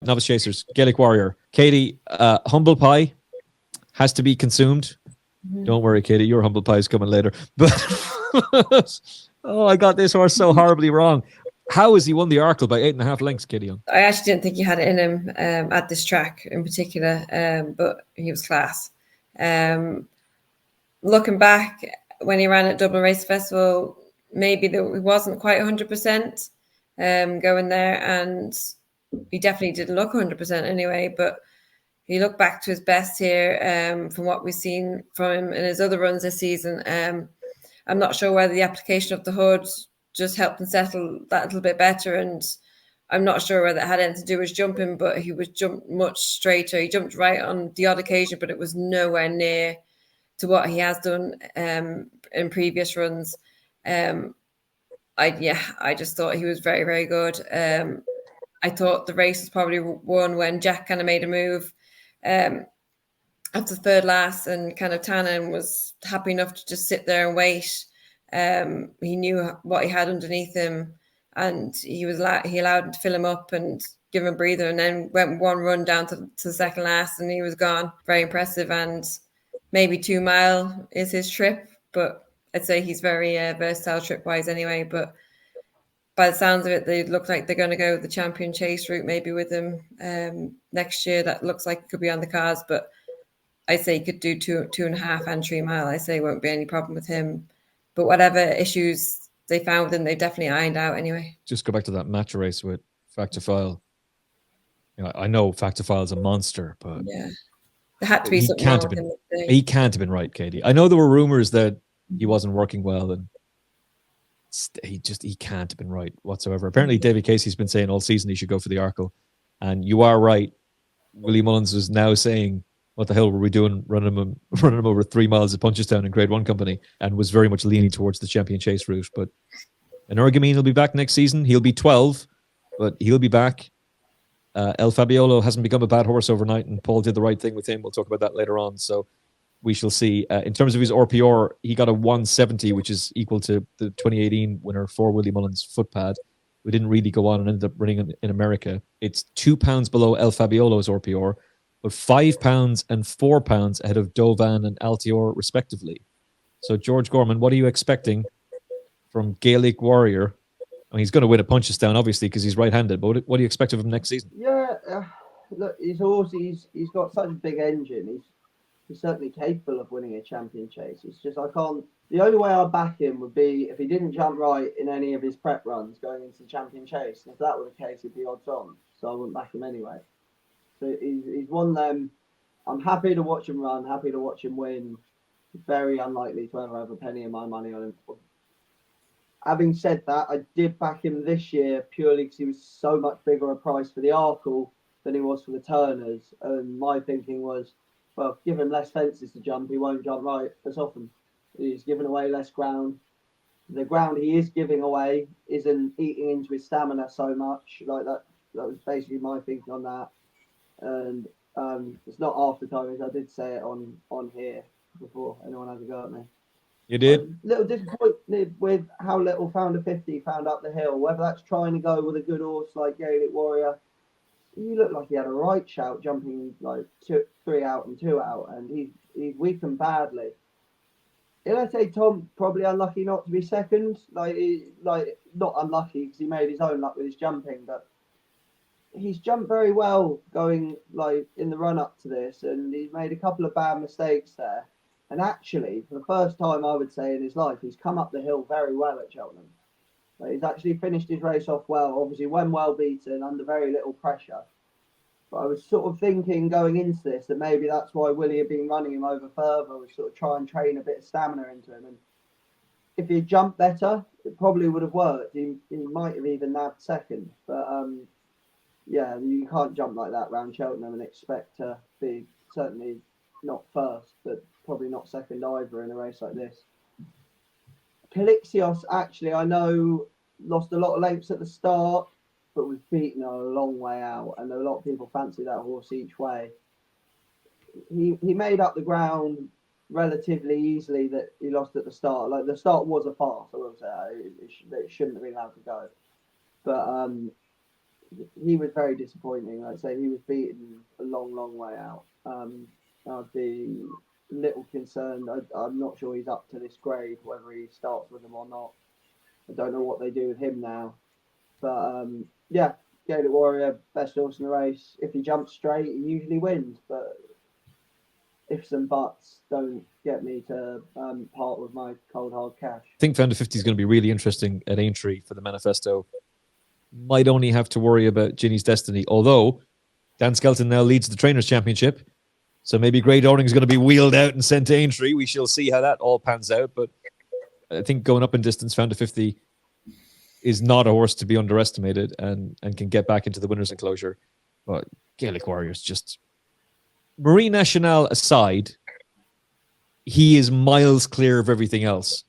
Novice Chasers, Gaelic Warrior. Katie, humble pie has to be consumed. Mm-hmm. Don't worry, Katie, your humble pie is coming later. But oh, I got this horse so horribly wrong. How has he won the Arkle by 8.5 lengths, Katie? I actually didn't think he had it in him at this track in particular, but he was class. Looking back, when he ran at Dublin Race Festival, maybe he wasn't quite 100% going there, and he definitely didn't look 100% anyway. But if you look back to his best here, from what we've seen from him in his other runs this season, I'm not sure whether the application of the hood just helped him settle that little bit better, and I'm not sure whether it had anything to do with his jumping, but he was jumped much straighter. He jumped right on the odd occasion, but it was nowhere near to what he has done in previous runs. I just thought he was very, very good. I thought the race was probably won when Jack kind of made a move after third last, and kind of Tannen was happy enough to just sit there and wait. He knew what he had underneath him, and he allowed him to fill him up and give him a breather, and then went one run down to the second last, and he was gone. Very impressive, and maybe 2 mile is his trip, but I'd say he's very versatile trip-wise anyway. But by the sounds of it, they look like they're going to go the Champion Chase route maybe with him next year. That looks like it could be on the cards, but I'd say he could do 2.5 and 3 mile. I say won't be any problem with him. But whatever issues they found with him, they definitely ironed out anyway. Just go back to that match race with Facile. You know, I know Facile is a monster, but yeah, there had to be something wrong with him. He can't have been right, Katie. I know there were rumors that he wasn't working well, and he can't have been right whatsoever. Apparently, David Casey's been saying all season he should go for the Arkle, and you are right. Willie Mullins was now saying, what the hell were we doing running him over 3 miles at Punchestown in Grade 1 company, and was very much leaning towards the Champion Chase route. But an Ergamine will be back next season. He'll be 12, but he'll be back. El Fabiolo hasn't become a bad horse overnight, and Paul did the right thing with him. We'll talk about that later on. So we shall see. In terms of his RPR, he got a 170, which is equal to the 2018 winner for Willie Mullins' footpad. We didn't really go on and ended up running in America. It's 2 pounds below El Fabiolo's RPR, but 5 pounds and 4 pounds ahead of Dovan and Altior, respectively. So, George Gorman, what are you expecting from Gaelic Warrior? I mean, he's going to win at Punchestown, obviously, because he's right-handed. But what do you expect of him next season? Yeah, look, his horse, he's got such a big engine. He's certainly capable of winning a Champion Chase. It's just the only way I'd back him would be if he didn't jump right in any of his prep runs going into the Champion Chase. And if that were the case, he'd be odds on. So I wouldn't back him anyway. So he's one of them. I'm happy to watch him run, happy to watch him win. Very unlikely to ever have a penny of my money on him. Having said that, I did back him this year purely because he was so much bigger a price for the Arkle than he was for the Turners. And my thinking was, well, give him less fences to jump, he won't jump right as often. He's giving away less ground. The ground he is giving away isn't eating into his stamina so much. Like that was basically my thinking on that. And it's not after timings. I did say it on here before anyone has a go at me. You did? A little disappointed with how little Founder 50 found up the hill. Whether that's trying to go with a good horse like Gaelic Warrior. He looked like he had a right shout jumping like 3 out and 2 out, and he's weakened badly. Etait Temps probably unlucky not to be second. Like not unlucky because he made his own luck with his jumping, but he's jumped very well going like in the run up to this, and he's made a couple of bad mistakes there. And actually, for the first time, I would say in his life, he's come up the hill very well at Cheltenham. Like, he's actually finished his race off well. Obviously, when well beaten, under very little pressure. But I was sort of thinking going into this that maybe that's why Willie had been running him over further, was sort of try and train a bit of stamina into him. And if he jumped better, it probably would have worked. He might have even nabbed second. But yeah, you can't jump like that round Cheltenham and expect to be certainly not first, but probably not second either in a race like this. Calixios, actually, I know, lost a lot of lengths at the start, but was beaten a long way out, and a lot of people fancy that horse each way. He made up the ground relatively easily that he lost at the start. Like, the start was a farce, I will say. It shouldn't have been allowed to go. But he was very disappointing. Like I say, he was beaten a long way out. I'd be little concerned. I'm not sure he's up to this grade, whether he starts with them or not. I don't know what they do with him now. But yeah, Gaelic Warrior, best horse in the race. If he jumps straight, he usually wins. But ifs and buts don't get me to part with my cold hard cash. I think Founder 50 is going to be really interesting at Aintree for the manifesto. Might only have to worry about Ginny's destiny, although Dan Skelton now leads the Trainers' Championship. So maybe Grey Dawning is going to be wheeled out and sent to Aintree. We shall see how that all pans out. But I think going up in distance, Founder 50 is not a horse to be underestimated and can get back into the winner's enclosure. But Gaelic Warriors just... Marie Nationale aside, he is miles clear of everything else.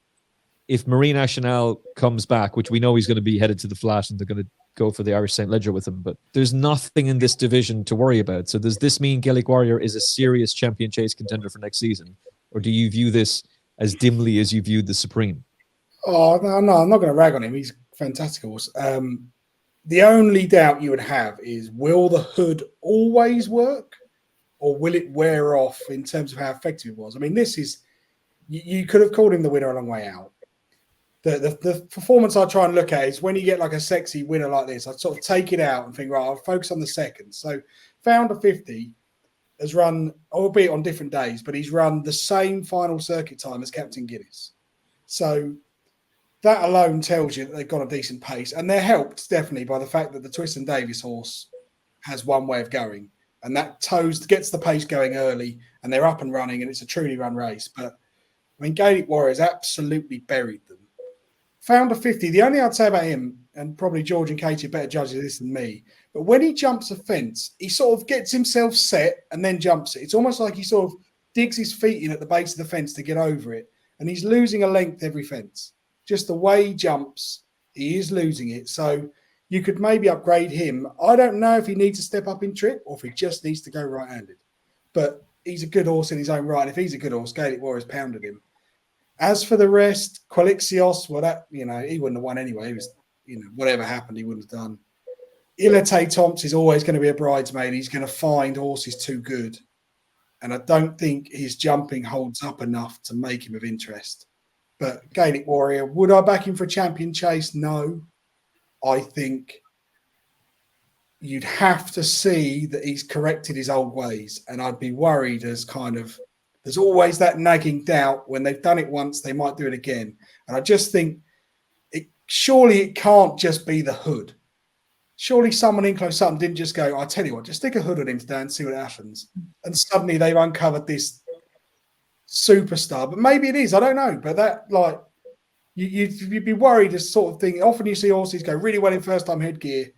If Marie Nationale comes back, which we know he's going to be headed to the flat and they're going to go for the Irish St. Ledger with him, but there's nothing in this division to worry about. So does this mean Gaelic Warrior is a serious Champion Chase contender for next season? Or do you view this as dimly as you viewed the Supreme? Oh, no, I'm not going to rag on him. He's a fantastic horse. The only doubt you would have is, will the hood always work? Or will it wear off in terms of how effective it was? I mean, this is... You could have called him the winner a long way out. The performance I try and look at is when you get like a sexy winner like this, I sort of take it out and think, right, I'll focus on the second. So Founder 50 has run, albeit on different days, but he's run the same final circuit time as Captain Guinness. So that alone tells you that they've got a decent pace. And they're helped definitely by the fact that the Twist and Davis horse has one way of going. And that gets the pace going early and they're up and running and it's a truly run race. But I mean, Gaelic Warriors absolutely buried them. Founder 50, the only thing I'd say about him, and probably George and Katie are better judges of this than me, but when he jumps a fence, he sort of gets himself set and then jumps it. It's almost like he sort of digs his feet in at the base of the fence to get over it. And he's losing a length every fence. Just the way he jumps, he is losing it. So you could maybe upgrade him. I don't know if he needs to step up in trip or if he just needs to go right-handed. But he's a good horse in his own right. And if he's a good horse, Gaelic Warriors pounded him. As for the rest, Qualixios, well, that, he wouldn't have won anyway. He was, whatever happened, he wouldn't have done. Etait Temps is always going to be a bridesmaid. He's going to find horses too good. And I don't think his jumping holds up enough to make him of interest. But Gaelic Warrior, would I back him for a Champion Chase? No. I think you'd have to see that he's corrected his old ways. And I'd be worried as there's always that nagging doubt. When they've done it once, they might do it again. And I just think surely it can't just be the hood. Surely someone in close something didn't just go, I tell you what, just stick a hood on him today and see what happens. And suddenly they've uncovered this superstar. But maybe it is, I don't know. But that, you'd be worried, this sort of thing. Often you see horses go really well in first time headgear.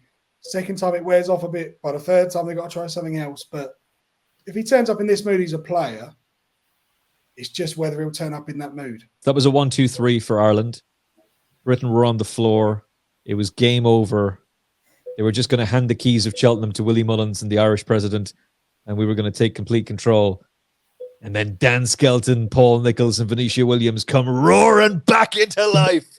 Second time it wears off a bit. By the third time they've got to try something else. But if he turns up in this mood, he's a player. It's just whether he'll turn up in that mood. That was a 1-2-3 for Ireland. Britain were on the floor. It was game over. They were just going to hand the keys of Cheltenham to Willie Mullins and the Irish president, and we were going to take complete control. And then Dan Skelton, Paul Nicholls, and Venetia Williams come roaring back into life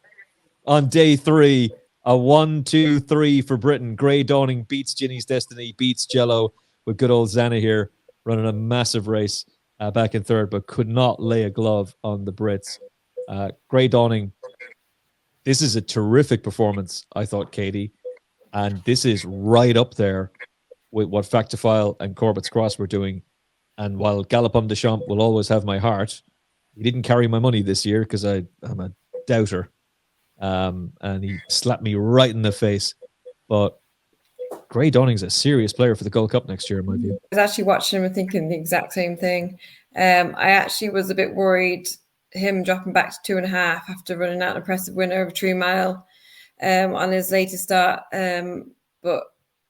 on day 3. A 1-2-3 for Britain. Grey Dawning beats Ginny's Destiny, beats Djelo, with good old Zana here running a massive race. Back in third, but could not lay a glove on the Brits. Grey Dawning, this is a terrific performance, I thought, Katie. And this is right up there with what Factifile and Corbett's Cross were doing. And while Galopin de Champ will always have my heart, he didn't carry my money this year because I'm a doubter. And he slapped me right in the face. But Grey Dawning's a serious player for the Gold Cup next year, in my view. I was actually watching him and thinking the exact same thing. I actually was a bit worried him dropping back to 2.5 after running out an impressive winner of a 3 mile on his latest start. But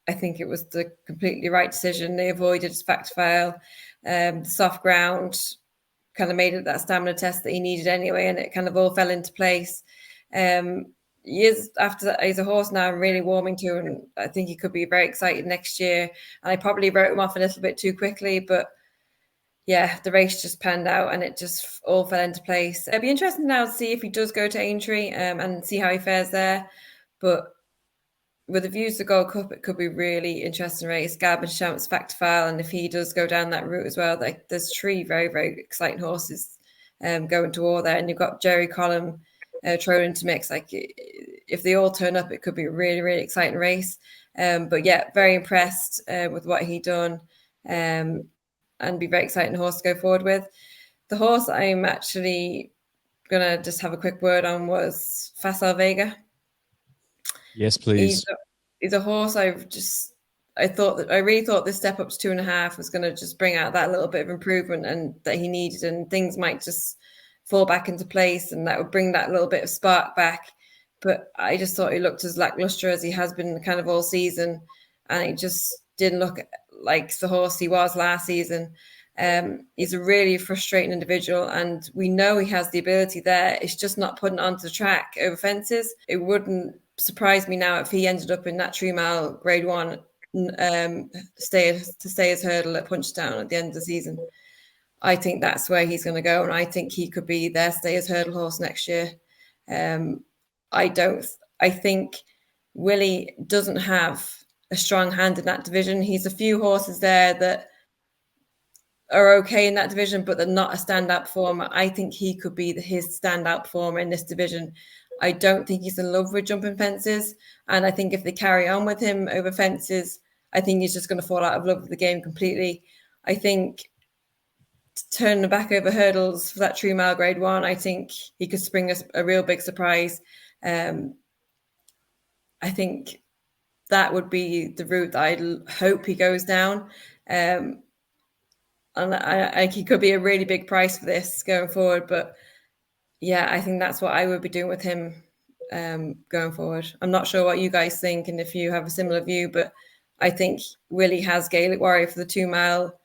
I think it was the completely right decision. They avoided his Factifile. The soft ground kind of made it that stamina test that he needed anyway, and it kind of all fell into place. Years after that, he's a horse now I'm really warming to, and I think he could be very excited next year. And I probably wrote him off a little bit too quickly, but yeah, the race just panned out and it just all fell into place. It'd be interesting now to see if he does go to Aintree and see how he fares there. But with the views to Gold Cup, it could be really interesting race. Gab and Champ's Facile, and if he does go down that route as well, like there's 3 very, very exciting horses going to war there, and you've got Jerry Collum thrown into mix. Like if they all turn up, it could be a really, really exciting race. But yeah, very impressed with what he done, and be very exciting horse to go forward with. The horse I'm actually gonna just have a quick word on was Facile Vega. Yes, please. He's a horse I really thought this step up to 2.5 was going to just bring out that little bit of improvement and that he needed, and things might just fall back into place, and that would bring that little bit of spark back. But I just thought he looked as lackluster as he has been kind of all season, and it just didn't look like the horse he was last season. He's a really frustrating individual, and we know he has the ability there. It's just not putting it onto the track over fences. It wouldn't surprise me now if he ended up in that 3 mile grade 1 stay his hurdle at Punchestown at the end of the season. I think that's where he's going to go, and I think he could be their stay his hurdle horse next year. I think Willie doesn't have a strong hand in that division. He's a few horses there that are okay in that division, but they're not a standout performer. I think he could be his standout performer in this division. I don't think he's in love with jumping fences. And I think if they carry on with him over fences, I think he's just going to fall out of love with the game completely. I think turning back over hurdles for that 3 mile grade 1, I think he could spring us a real big surprise. I think that would be the route that I hope he goes down. And he could be a really big price for this going forward, but yeah, I think that's what I would be doing with him going forward. I'm not sure what you guys think and if you have a similar view, but I think Willie has Gaelic Warrior for the 2 mile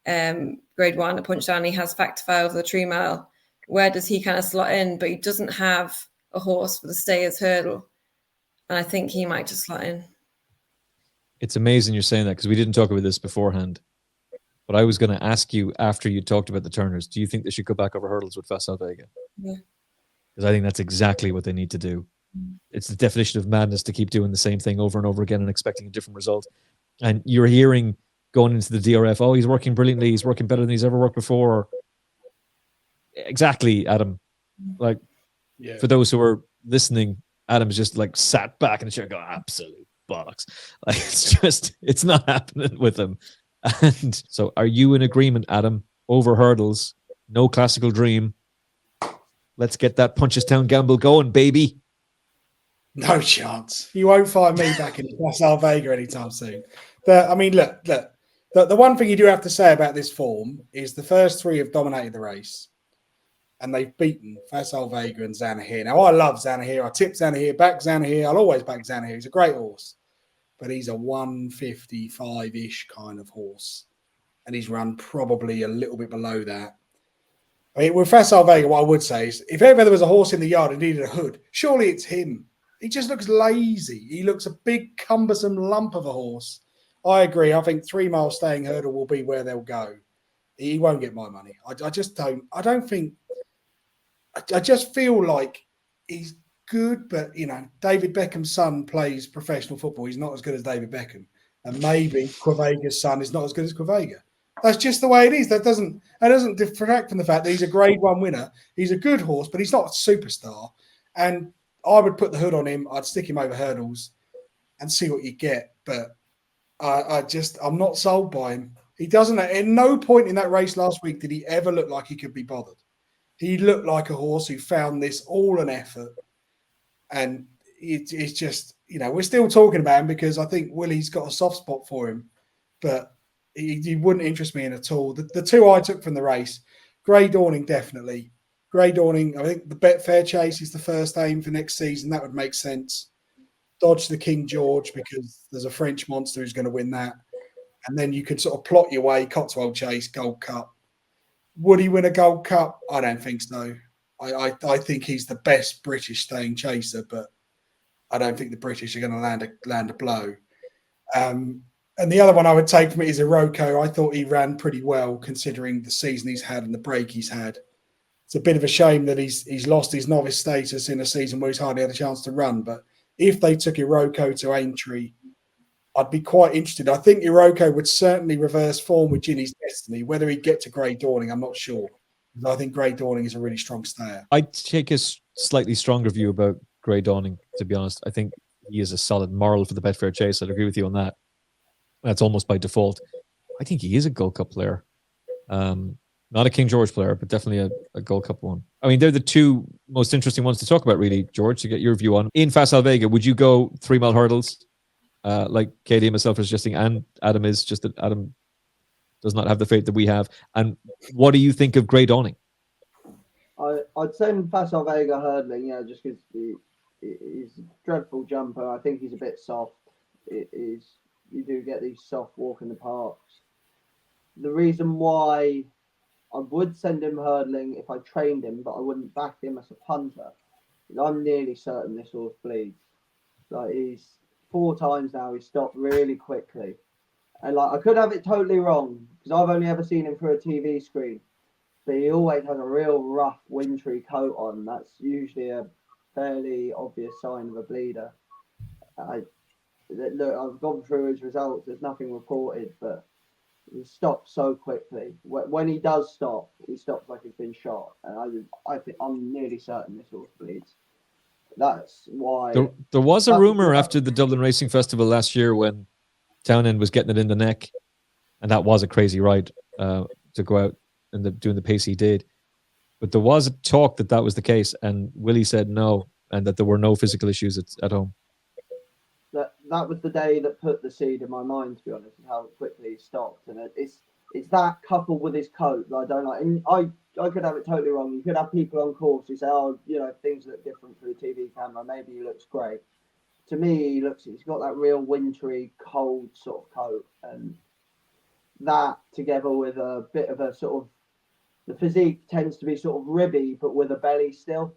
grade 1 at Punchestown. He has Facile for the 3 mile. Where does he kind of slot in? But he doesn't have a horse for the stayers hurdle, and I think he might just slot in. It's amazing you're saying that, because we didn't talk about this beforehand. But I was going to ask you after you talked about the turners, do you think they should go back over hurdles with Facile Vega? Yeah. Because I think that's exactly what they need to do. It's the definition of madness to keep doing the same thing over and over again and expecting a different result. And you're hearing going into the DRF, oh, he's working brilliantly, he's working better than he's ever worked before. Exactly, Adam. Like, for those who are listening, Adam's just like sat back in the chair going, absolute bollocks. Like, it's not happening with him. And so are you in agreement, Adam? Over hurdles, no classical dream. Let's get that Punchestown gamble going, baby. No chance. You won't find me back in Facile Vega anytime soon. But I mean, look. The one thing you do have to say about this form is the first 3 have dominated the race, and they've beaten Facile Vega and Zanahiyr. Now, I love Zanahiyr. I tip Zanahiyr, back Zanahiyr. I'll always back Zanahiyr. He's a great horse, but he's a 155-ish kind of horse, and he's run probably a little bit below that. I mean, with Facile Vega, what I would say is, if ever there was a horse in the yard and needed a hood, surely it's him. He just looks lazy. He looks a big, cumbersome lump of a horse. I agree. I think 3 mile staying hurdle will be where they'll go. He won't get my money. I just don't. I don't think. I just feel like he's good, but you know, David Beckham's son plays professional football. He's not as good as David Beckham, and maybe Quavega's son is not as good as Quavega. That's just the way it is. That doesn't detract from the fact that he's a grade 1 winner. He's a good horse, but he's not a superstar. And I would put the hood on him. I'd stick him over hurdles and see what you get. But I'm not sold by him. He doesn't. At no point in that race last week did he ever look like he could be bothered. He looked like a horse who found this all an effort. And it's just, you know, we're still talking about him because I think Willie's got a soft spot for him. But he wouldn't interest me in at all. The 2 I took from the race, Grey Dawning, definitely. Grey Dawning, I think the Betfair Chase is the first aim for next season. That would make sense. Dodge the King George because there's a French monster who's going to win that. And then you could sort of plot your way, Cotswold Chase, Gold Cup. Would he win a Gold Cup? I don't think so. I think he's the best British staying chaser, but I don't think the British are going to land a blow. And the other one I would take from it is Iroko. I thought he ran pretty well considering the season he's had and the break he's had. It's a bit of a shame that he's lost his novice status in a season where he's hardly had a chance to run, but if they took Iroko to Aintree, I'd be quite interested. I think Iroko would certainly reverse form with Ginny's Destiny. Whether he'd get to Grey Dawning, I'm not sure. I think Grey Dawning is a really strong stayer. I'd take a slightly stronger view about Grey Dawning, to be honest. I think he is a solid moral for the Betfair Chase. I'd agree with you on that. That's almost by default. I think he is a Gold Cup player. Not a King George player, but definitely a Gold Cup one. I mean, they're the two most interesting ones to talk about, really, George, to get your view on. In Facile Vega, would you go 3 mile hurdles? Like Katie and myself are suggesting, and Adam is, just that Adam does not have the faith that we have. And what do you think of Grey Dawning? I'd send Facile Vega hurdling, just because he's a dreadful jumper. I think he's a bit soft. You do get these soft walk in the parks. The reason why I would send him hurdling if I trained him, but I wouldn't back him as a punter, is I'm nearly certain this horse bleeds. Like, he's 4 times now, he stopped really quickly. And I could have it totally wrong, because I've only ever seen him through a TV screen. But he always has a real rough, wintry coat on. That's usually a fairly obvious sign of a bleeder. Look, I've gone through his results. There's nothing reported, but he stops so quickly. When he does stop, he stops like he's been shot. And I think I'm nearly certain this horse bleeds. That's why. There was a rumour after the Dublin Racing Festival last year when Townend was getting it in the neck, and that was a crazy ride to go out and doing the pace he did. But there was a talk that was the case, and Willie said no, and that there were no physical issues at home. That was the day that put the seed in my mind, to be honest, and how quickly he stopped. And it's that coupled with his coat that I don't like. And I could have it totally wrong. You could have people on course who say, things look different through the TV camera. Maybe he looks great. To me, he's got that real wintry, cold sort of coat. And that together with a bit of a sort of, the physique tends to be sort of ribby, but with a belly still.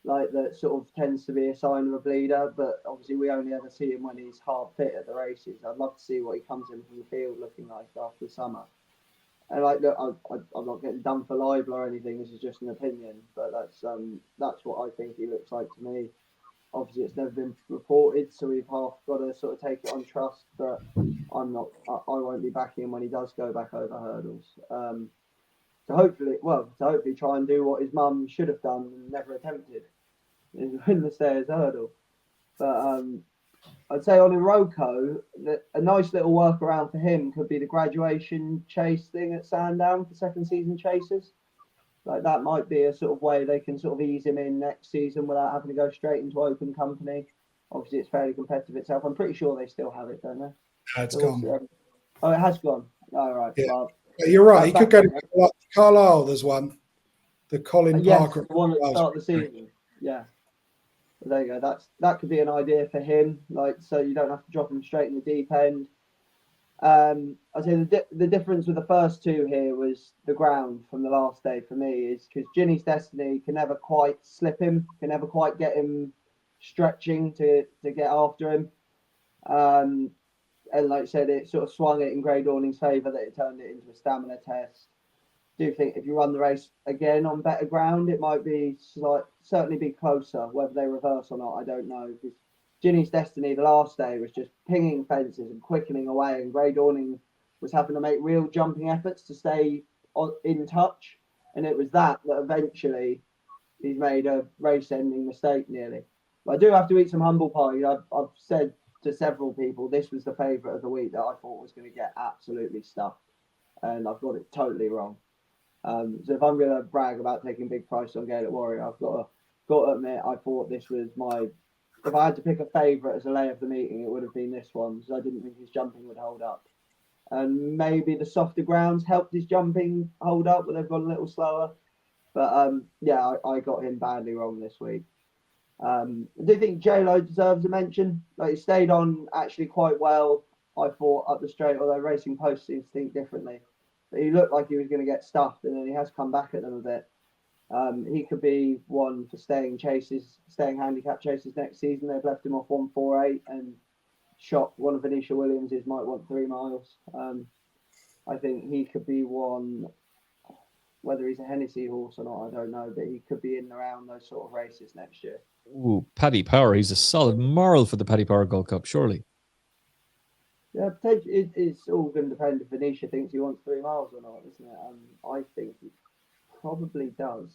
Like, that sort of tends to be a sign of a bleeder, but obviously we only ever see him when he's hard fit at the races. I'd love to see what he comes in from the field looking like after the summer. And look, I'm not getting done for libel or anything. This is just an opinion, but that's what I think he looks like to me. Obviously, it's never been reported, so we've half got to sort of take it on trust. But I won't be backing him when he does go back over hurdles. To hopefully try and do what his mum should have done and never attempted, is win the stairs hurdle. But I'd say on Iroko, a nice little workaround for him could be the graduation chase thing at Sandown for second season chasers. Like, that might be a sort of way they can sort of ease him in next season without having to go straight into open company. Obviously, it's fairly competitive itself. I'm pretty sure they still have it, don't they? It's gone. Oh, it has gone. All right. Yeah. Well, you're right. He could go to Carlisle. There's one. The Colin Parker. The one at the start of the season. Yeah. There you go. That could be an idea for him. Like, so you don't have to drop him straight in the deep end. I'd say the difference with the first two here was the ground from the last day for me, is because Ginny's Destiny can never quite slip him, can never quite get him stretching to get after him. And like I said, it sort of swung it in Grey Dawning's favour that it turned it into a stamina test. Do think if you run the race again on better ground, it might be certainly be closer. Whether they reverse or not, I don't know. Because Ginny's Destiny the last day was just pinging fences and quickening away, and Grey Dawning was having to make real jumping efforts to stay in touch, and it was that eventually he's made a race-ending mistake nearly. But I do have to eat some humble pie. I've said to several people this was the favourite of the week that I thought was going to get absolutely stuffed, and I've got it totally wrong. So if I'm going to brag about taking big price on Gaelic Warrior, I've got to admit I thought this was my. If I had to pick a favourite as a lay of the meeting, it would have been this one, because I didn't think his jumping would hold up. And maybe the softer grounds helped his jumping hold up, but they've gone a little slower. But I got him badly wrong this week. I do think Djelo deserves a mention. Like, he stayed on actually quite well, I thought, up the straight, although Racing Post seems to think differently. But he looked like he was going to get stuffed, and then he has come back at them a bit. He could be one for staying handicap chases next season. They've left him off 148 and shot one of Venetia Williams's might want 3 miles. I think he could be one, whether he's a Hennessy horse or not, I don't know, but he could be in and around those sort of races next year. Ooh, Paddy Power. He's a solid moral for the Paddy Power Gold Cup, surely. Yeah, it's all going to depend if Venetia thinks he wants 3 miles or not, isn't it? I think he probably does.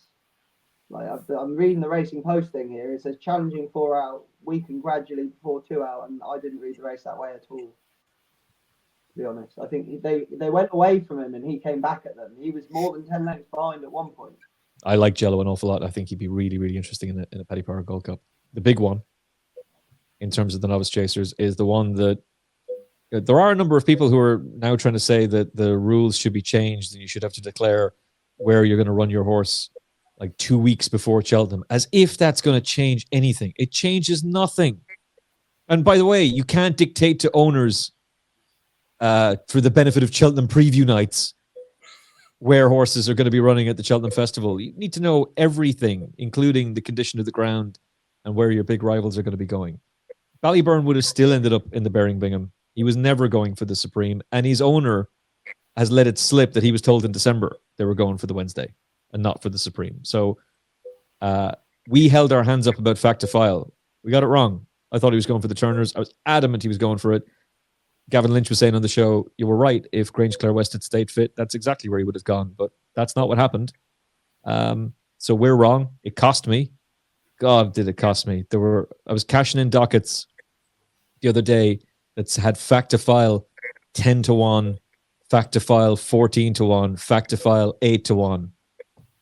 Like I'm reading the Racing Post thing here. It says challenging 4 out, weaken gradually before 2 out, and I didn't read the race that way at all. To be honest, I think they went away from him and he came back at them. He was more than 10 lengths behind at one point. I like Djelo an awful lot. I think he'd be really, really interesting in a Paddy Power Gold Cup. The big one, in terms of the novice chasers, is the one that there are a number of people who are now trying to say that the rules should be changed and you should have to declare where you're going to run your horse like 2 weeks before Cheltenham, as if that's going to change anything. It changes nothing. And by the way, you can't dictate to owners for the benefit of Cheltenham preview nights where horses are going to be running at the Cheltenham Festival. You need to know everything, including the condition of the ground and where your big rivals are going to be going. Ballyburn would have still ended up in the Bearing Bingham. He was never going for the Supreme, and his owner has let it slip that he was told in December they were going for the Wednesday and not for the Supreme. So we held our hands up about Fact to File. We got it wrong. I thought he was going for the Turners. I was adamant he was going for it. Gavin Lynch was saying on the show, you were right. If Grange Clare West had stayed fit, that's exactly where he would have gone. But that's not what happened. So we're wrong. It cost me. God, did it cost me. I was cashing in dockets the other day that had Fact to File 10-1, Fact to File 14-1, Fact to File 8-1.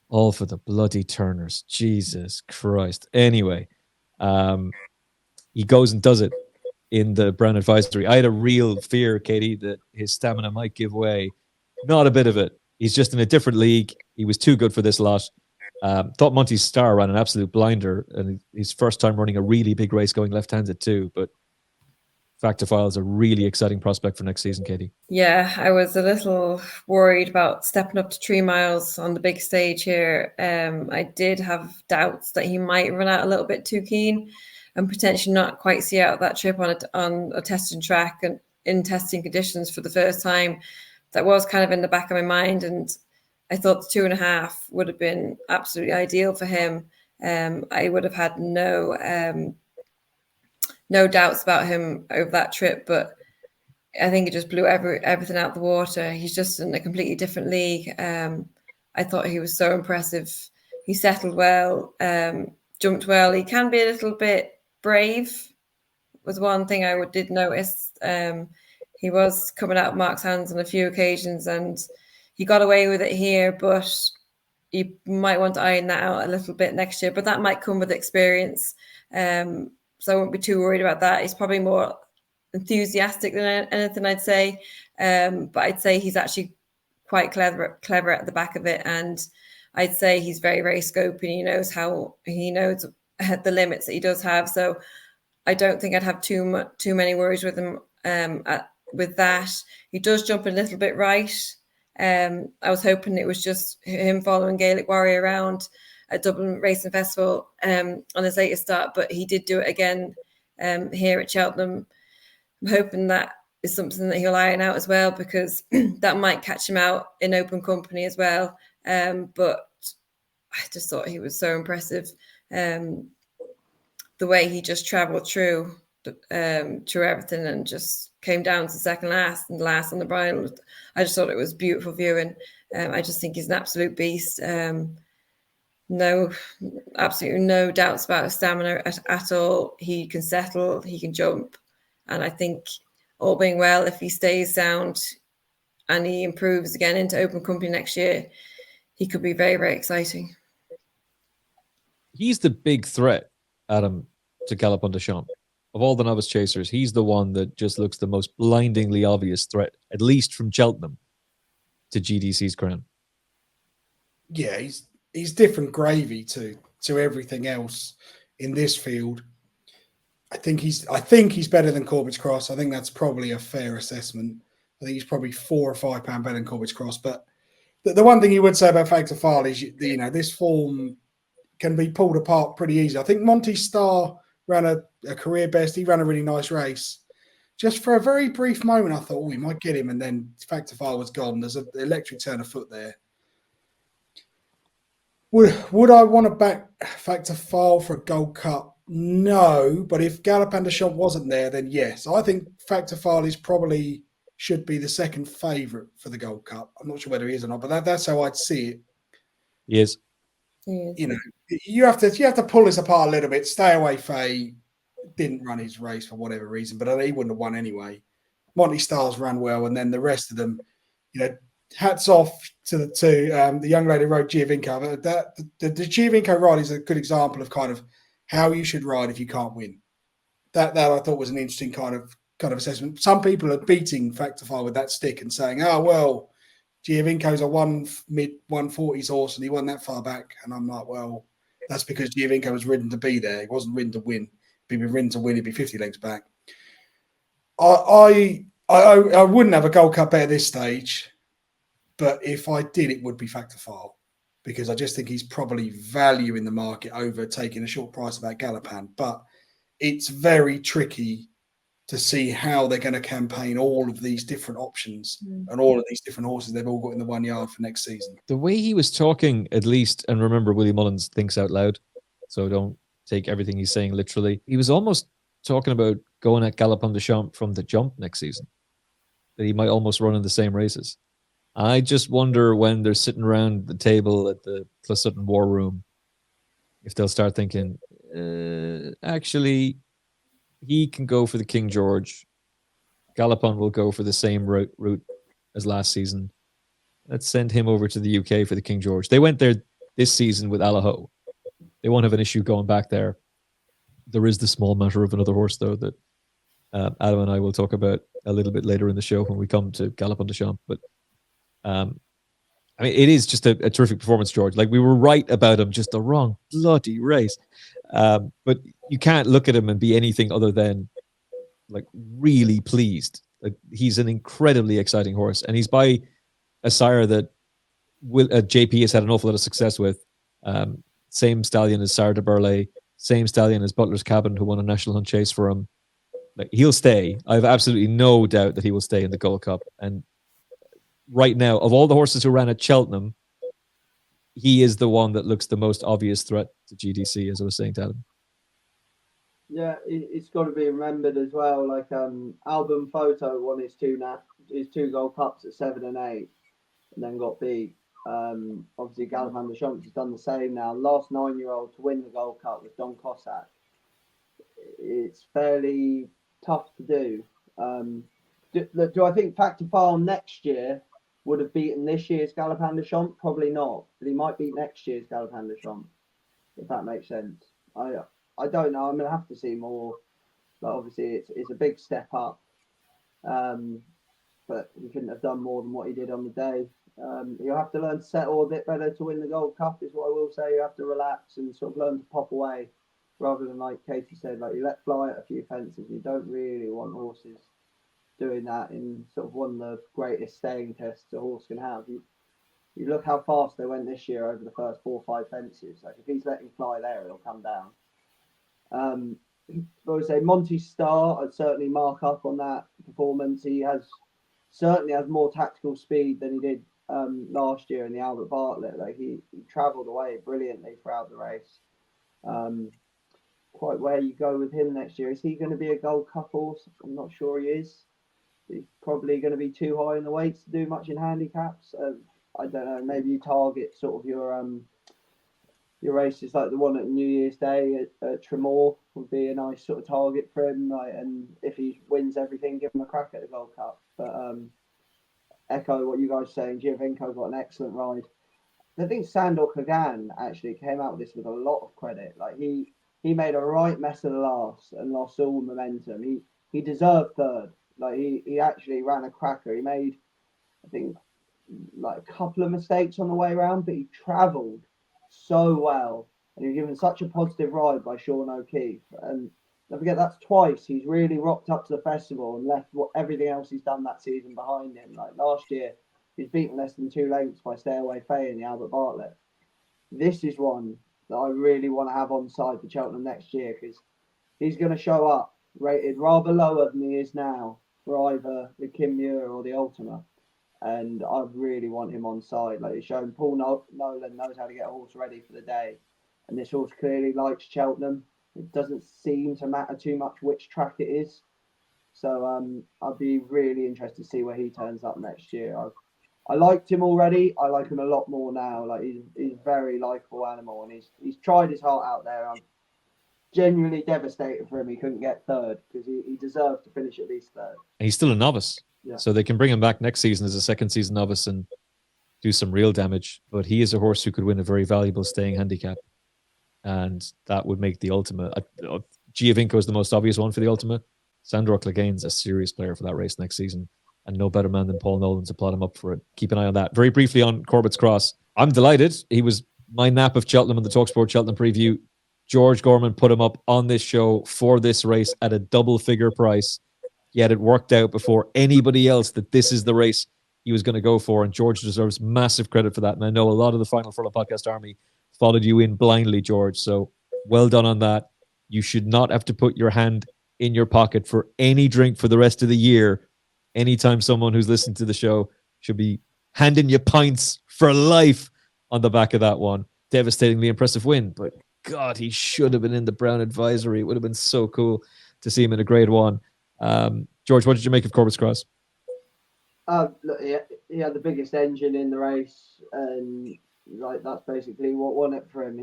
All for the bloody Turners. Jesus Christ. Anyway, he goes and does it in the Brown Advisory. I had a real fear, Katie, that his stamina might give way. Not a bit of it. He's just in a different league. He was too good for this lot. Thought Monty's Star ran an absolute blinder, and his first time running a really big race going left-handed too. But Fact to File is a really exciting prospect for next season, Katie. Yeah, I was a little worried about stepping up to 3 miles on the big stage here. I did have doubts that he might run out a little bit too keen and potentially not quite see out that trip on a testing track and in testing conditions for the first time. That was kind of in the back of my mind, and I thought the 2.5 would have been absolutely ideal for him. I would have had no doubts about him over that trip, but I think it just blew everything out the water. He's just in a completely different league. I thought he was so impressive. He settled well, jumped well. He can be a little bit brave, was one thing I did notice. He was coming out of Mark's hands on a few occasions, and he got away with it here, but you might want to iron that out a little bit next year, but that might come with experience. So I won't be too worried about that. He's probably more enthusiastic than anything, I'd say. But I'd say he's actually quite clever at the back of it. And I'd say he's very, very scopy. He knows the limits that he does have. So I don't think I'd have too many worries with him with that. He does jump a little bit right. I was hoping it was just him following Gaelic Warrior around at Dublin Racing Festival on his latest start, but he did do it again here at Cheltenham. I'm hoping that is something that he'll iron out as well, because that might catch him out in open company as well. But I just thought he was so impressive. The way he just travelled through everything and just came down to second last and last on the bridle. I just thought it was beautiful viewing. I just think he's an absolute beast. Absolutely no doubts about his stamina at all. He can settle, he can jump. And I think all being well, if he stays sound and he improves again into open company next year, he could be very, very exciting. He's the big threat, Adam, to Galop on Deschamps. Of all the novice chasers, he's the one that just looks the most blindingly obvious threat, at least from Cheltenham, to GDC's crown. Yeah, he's different gravy to everything else in this field. I think he's better than Corbett's Cross. I think that's probably a fair assessment. I think he's probably £4 or £5 better than Corbett's Cross. But the one thing you would say about Fact to File is, this form can be pulled apart pretty easily. I think Monty Star ran a career best. He ran a really nice race. Just for a very brief moment, I thought, we might get him. And then Fact to File was gone. There's an electric turn of foot there. Would I want to back Fact to File for a Gold Cup? No, but if Galopin de Champ wasn't there, then yes. I think Factor File is probably should be the second favourite for the Gold Cup. I'm not sure whether he is or not, but that's how I'd see it. He is. You know, you have to pull this apart a little bit. Stay Away Faye didn't run his race for whatever reason, but he wouldn't have won anyway. Monty Stars ran well, and then the rest of them, you know, hats off to the young lady who rode Giovinco. The Giovinco ride is a good example of kind of how you should ride if you can't win. That I thought was an interesting kind of assessment. Some people are beating Factor File with that stick and saying, "Oh well, Giovinco's a mid-140s horse and he won that far back." And I'm like, well, that's because Giovinco was ridden to be there. He wasn't ridden to win. If he'd been ridden to win, he'd be 50 lengths back. I wouldn't have a Gold Cup bet at this stage, but if I did, it would be Factor File, because I just think he's probably value in the market over taking a short price about Galopin. But it's very tricky to see how they're going to campaign all of these different options and all of these different horses they've all got in the 1 yard for next season. The way he was talking, at least, and remember, Willie Mullins thinks out loud, so don't take everything he's saying literally. He was almost talking about going at Galopin de Champ from the jump next season, that he might almost run in the same races. I just wonder when they're sitting around the table at the Plus Sutton War Room, if they'll start thinking, actually, he can go for the King George. Galopin will go for the same route as last season. Let's send him over to the UK for the King George. They went there this season with Allaho. They won't have an issue going back there. There is the small matter of another horse, though, that Adam and I will talk about a little bit later in the show when we come to Galopin de Champ. But I mean, it is just a terrific performance, George. Like, we were right about him, just the wrong bloody race. But you can't look at him and be anything other than like really pleased. Like, he's an incredibly exciting horse, and he's by a sire that JP has had an awful lot of success with. Same stallion as Sire de Burley, same stallion as Butler's Cabin, who won a National Hunt Chase for him. Like, he'll stay. I have absolutely no doubt that he will stay in the Gold Cup. And right now, of all the horses who ran at Cheltenham, he is the one that looks the most obvious threat to GDC, as I was saying to Adam. Yeah, it's got to be remembered as well. Like, Album Photo won his two Gold Cups at 7 and 8, and then got beat. Obviously, Galopin de Champ has done the same now. Last 9-year-old to win the Gold Cup was Don Cossack. It's fairly tough to do. Do I think Factor File next year would have beaten this year's Galopin de Champ? Probably not, but he might beat next year's Galopin de Champ, if that makes sense. I don't know. I'm gonna have to see more. But obviously, it's a big step up. But he couldn't have done more than what he did on the day. You'll have to learn to settle a bit better to win the Gold Cup, is what I will say. You have to relax and sort of learn to pop away, rather than, like Katie said, like, you let fly at a few fences. You don't really want horses doing that in sort of one of the greatest staying tests a horse can have. You look how fast they went this year over the first 4 or 5 fences. Like, if he's letting fly there, he'll come down. I would say Monty Star, I'd certainly mark up on that performance. He certainly has more tactical speed than he did last year in the Albert Bartlett. Like, he travelled away brilliantly throughout the race. Quite where you go with him next year. Is he going to be a Gold Cup horse? I'm not sure he is. He's probably going to be too high in the weights to do much in handicaps. I don't know. Maybe you target sort of your races like the one at New Year's Day at Tremor would be a nice sort of target for him. Like, and if he wins everything, give him a crack at the Gold Cup. But echo what you guys are saying. Giovinco got an excellent ride. I think Sandor Kagan actually came out with this with a lot of credit. Like, he made a right mess of the last and lost all momentum. He deserved third. Like, he actually ran a cracker. He made, I think, like a couple of mistakes on the way around, but he travelled so well, and he was given such a positive ride by Sean O'Keefe. And don't forget, that's twice he's really rocked up to the festival and left everything else he's done that season behind him. Like, last year, he's beaten less than 2 lengths by Stay Away Faye in the Albert Bartlett. This is one that I really want to have on side for Cheltenham next year, because he's going to show up rated rather lower than he is now for either the Kim Muir or the Ultima. And I really want him on side. Like, he's shown Paul Nolan knows how to get a horse ready for the day. And this horse clearly likes Cheltenham. it doesn't seem to matter too much which track it is. So I'd be really interested to see where he turns up next year. I liked him already. I like him a lot more now. Like he's a very likeable animal, and he's tried his heart out there. I'm genuinely devastated for him. He couldn't get third because he deserved to finish at least third. And he's still a novice, Yeah. so they can bring him back next season as a second season novice and do some real damage. But he is a horse who could win a very valuable staying handicap, and that would make the ultimate. Giovinco is the most obvious one for the ultimate. Sandro Clegane's a serious player for that race next season, and no better man than Paul Nolan to plot him up for it. Keep an eye on that. Very briefly on Corbett's Cross. I'm delighted. He was my nap of Cheltenham in the TalkSport Cheltenham preview. George Gorman put him up on this show for this race at a double figure price. Yet it worked out before anybody else that this is the race he was going to go for. And George deserves massive credit for that. And I know a lot of the Final Furlong podcast army followed you in blindly, George. So well done on that. You should not have to put your hand in your pocket for any drink for the rest of the year. Anytime someone who's listened to the show should be handing you pints for life on the back of that one. Devastatingly impressive win, but God, he should have been in the Brown advisory. It would have been so cool to see him in a grade one. George, what did you make of Corbett's Cross? Look, he had the biggest engine in the race, and like that's basically what won it for him.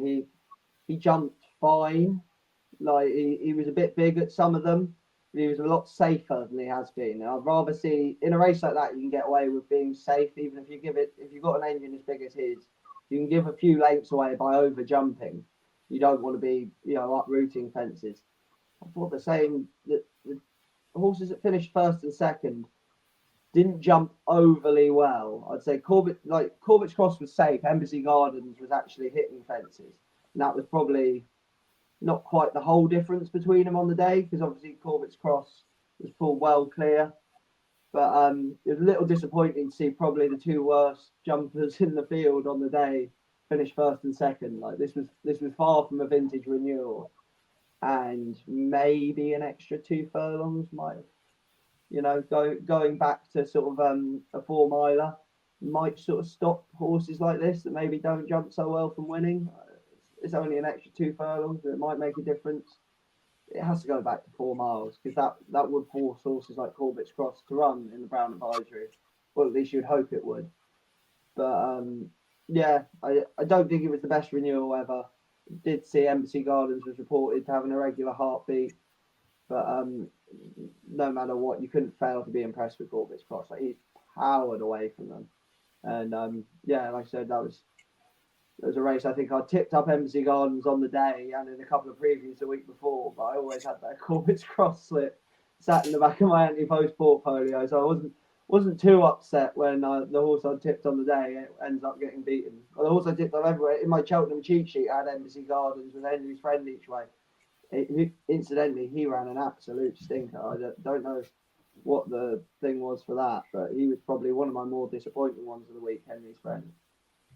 He jumped fine. Like he was a bit big at some of them, but he was a lot safer than he has been. And I'd rather see in a race like that you can get away with being safe, even if you've got an engine as big as his, you can give a few lengths away by over jumping. You don't want to be, uprooting fences. I thought the same that the horses that finished first and second didn't jump overly well. I'd say Corbett's Cross was safe. Embassy Gardens was actually hitting fences, and that was probably not quite the whole difference between them on the day, because obviously Corbett's Cross was pulled well clear. But it was a little disappointing to see probably the two worst jumpers in the field on the day finish first and second. Like this was far from a vintage renewal, and maybe an extra 2 furlongs might have, going back to sort of a 4 miler might sort of stop horses like this that maybe don't jump so well from winning. It's only an extra 2 furlongs, but it might make a difference. It has to go back to 4 miles, because that would force horses like Corbett's Cross to run in the Brown advisory. Well, at least you'd hope it would. But I don't think it was the best renewal ever. Did see Embassy Gardens was reported to have an irregular heartbeat, but no matter what, you couldn't fail to be impressed with Corbett's Cross. Like, he powered away from them, and like I said, that was a race. I think I tipped up Embassy Gardens on the day and in a couple of previews the week before, but I always had that Corbett's Cross slip sat in the back of my anti-post portfolio, so I wasn't too upset when the horse I tipped on the day ends up getting beaten. Well, the horse I tipped on everywhere in my Cheltenham cheat sheet, I had Embassy Gardens with Henry's Friend each way. Incidentally, he ran an absolute stinker. I don't know what the thing was for that, but he was probably one of my more disappointing ones of the week, Henry's Friend.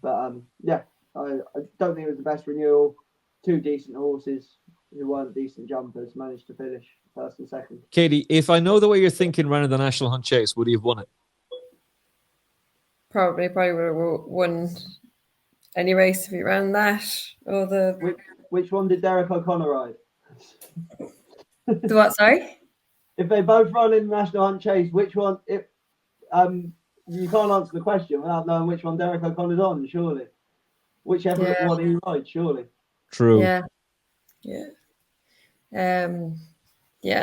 But I don't think it was the best renewal. 2 decent horses who weren't decent jumpers managed to finish first and second. Katie, if I know the way you're thinking running the National Hunt Chase, would he have won it? Probably would have won any race if he ran that. Or Which one did Derek O'Connor ride? The what, sorry? If they both run in the National Hunt Chase, which one? You can't answer the question without knowing which one Derek O'Connor's on, surely. Whichever one he rides, surely. True. Yeah.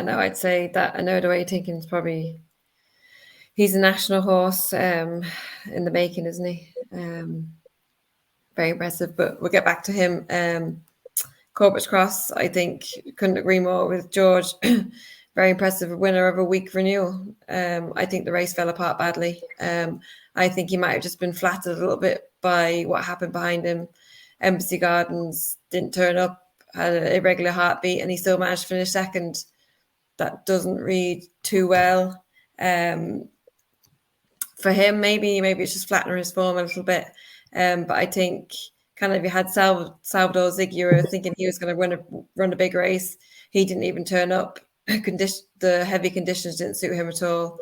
No, I'd say that Iknowthewayyourthinkin is probably, he's a national horse in the making, isn't he? Very impressive, but we'll get back to him. Corbett's Cross, I think, couldn't agree more with George. Very impressive, a winner of a week renewal. I think the race fell apart badly. I think he might have just been flattered a little bit by what happened behind him. Embassy Gardens didn't turn up, had an irregular heartbeat, and he still managed to finish second. That doesn't read too well. For him, maybe it's just flattening his form a little bit. But I think kind of you had Salvador Zig, you were thinking he was going to run a big race. He didn't even turn up. The heavy conditions didn't suit him at all.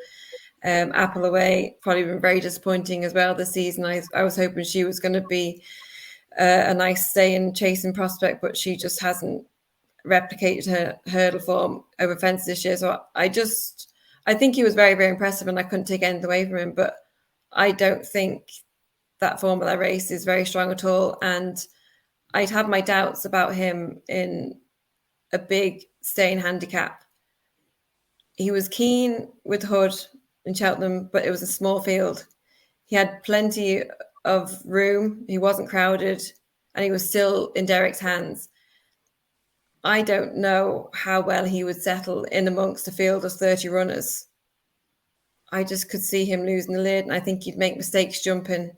Apple Away, probably been very disappointing as well this season. I was hoping she was going to be a nice stay and chasing prospect, but she just hasn't replicated her hurdle form over fences this year. So I think he was very, very impressive, and I couldn't take anything away from him. But I don't think that form of that race is very strong at all. And I'd have my doubts about him in a big staying handicap. He was keen with Hood in Cheltenham, but it was a small field. He had plenty of room. He wasn't crowded, and he was still in Derek's hands. I don't know how well he would settle in amongst a field of 30 runners. I just could see him losing the lid, and I think he'd make mistakes jumping.